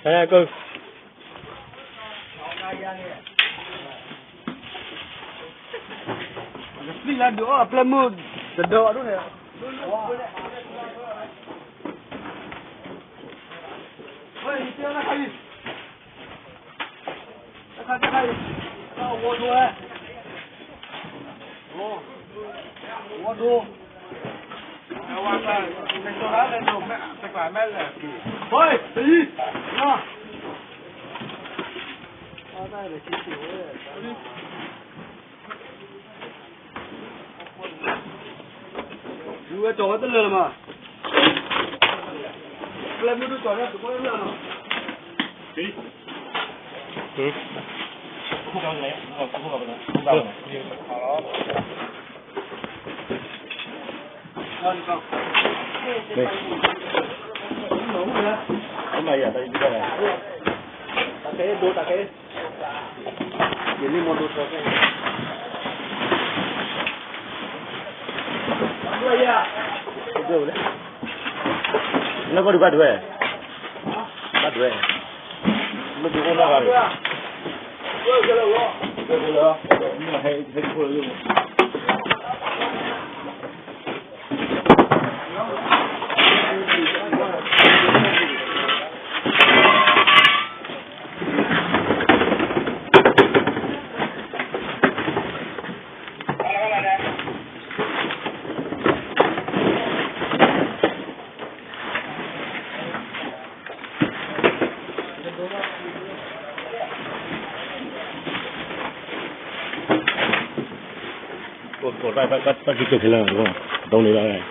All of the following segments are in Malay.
Go. Ni lah doa pelamu sedok tu ya. Oi, ni dia nak kali. Nak kali. Kau waduh eh. Oh. Waduh. Awak kan, restoran tu nak sekolah mana? Oi, pergi. Nah. Ada ada sisi eh. Dua cowok tu lama. Kalau muda cowok tu boleh lama. Jadi. Kau ni, kau apa nak? Kau. Halo. Kau. Baik. Mana ya tadi juga ya? Tak kaya dua tak kaya. Ini modul terus. Dua ya. Dua boleh. Ini kau dua dua. Dua. Lu dua nak kali. Dua kalau. Dua kalau. Ini hai pukul tu. Bắt cái kia là đúng không? Đông này là này.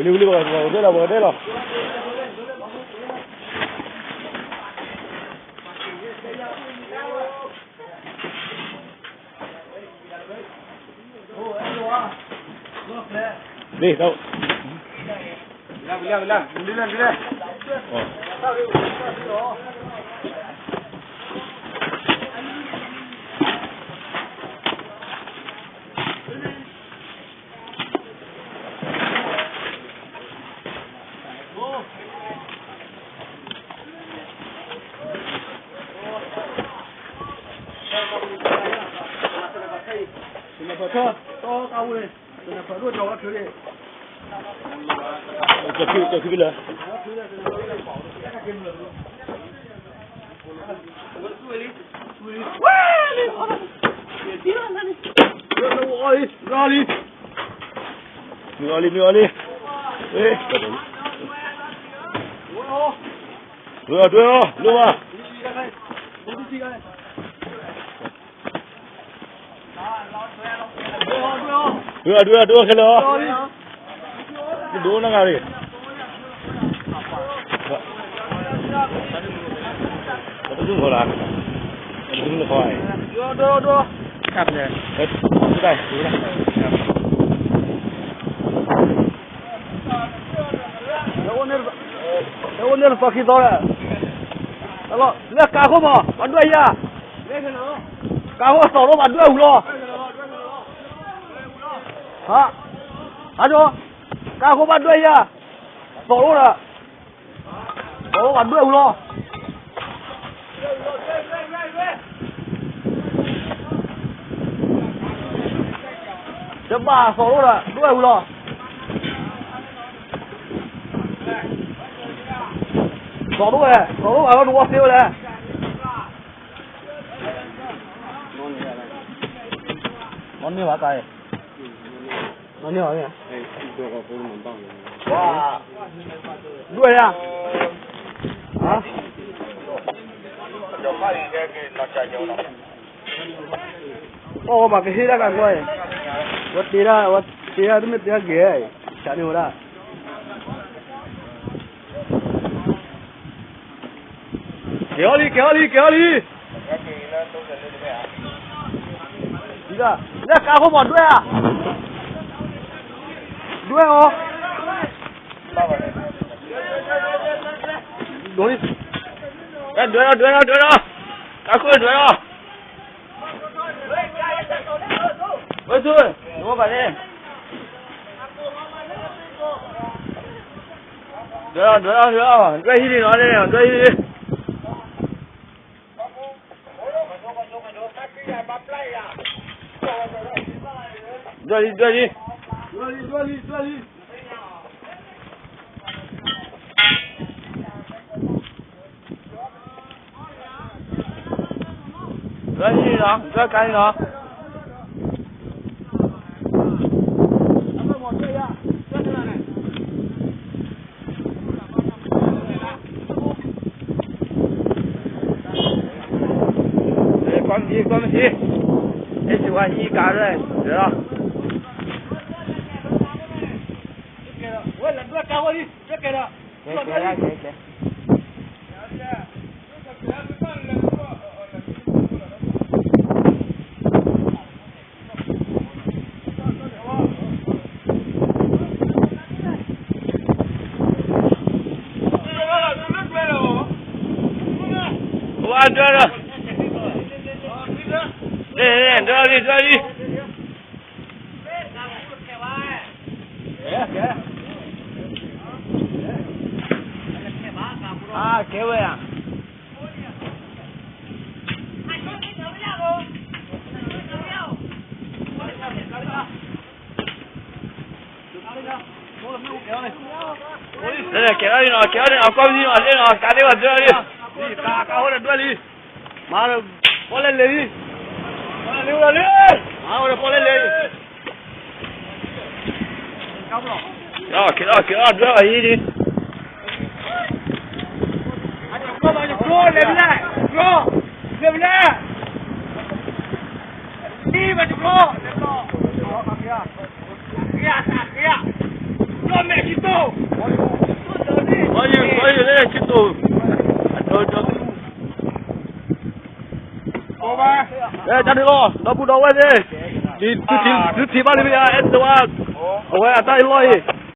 Beli boleh lah. Đi đâu? Bilang. Oh. Kenapa tu tahu ni? Kenapa dua jawab tu ni? Jadi bila? Rali. Dua. Dua kilo. Dua nak kali. Satu tu bola. Satu tu koi. Dua. Kap je. Sudah. Daun ni pakai dora. Kalau lihat kau mah, bantu aja. Kau solo bantu ulo. Hả? Aduh, kau bantu aja. Solo lah. Solo bantu ulo. Coba solo lah, dua ulo. Solo ở đâu tiêu nè. Món như hả cày? Món như hả nhỉ? Wow. Đuôi à? Hả? Ô, bà cái gì đó cả rồi. Vật đi ra, vật. Dia tu mesti agak. Cari orang. Kali. Tiga. Dah kau buat dua ah. Dua oh. Dua. Dua. Aku dua. Betul. Dua balik. Dua. Dua ini mana? Dua ini. Dua ni. Dua kali lah. Con gì? Em chỉ qua y cả rồi, được không? Lần trước cao đi, trước kia đó. Kệ. Qua đưa rồi. Nè, đưa đi. À, kéo về à? Đây này, kéo đi nào, con đi mà lên nào, cá đi mà đưa đi. Đi, cá hốt là đưa đi. Mà rồi, có lên lấy đi. Lưu ra đi. Rồi, có lên lấy. Đó, kéo đưa vào đi. Lên lại. Đi mà chụp lô. Kìa. Cho mẹ chít tô. Có gì đây chít tô. Rồi. Cô ba. Đây, chặt đi lo. Nó bù đầu đi. Đi, thứ ba đi bây giờ, em tụi ba. Ôi, à, tay lôi.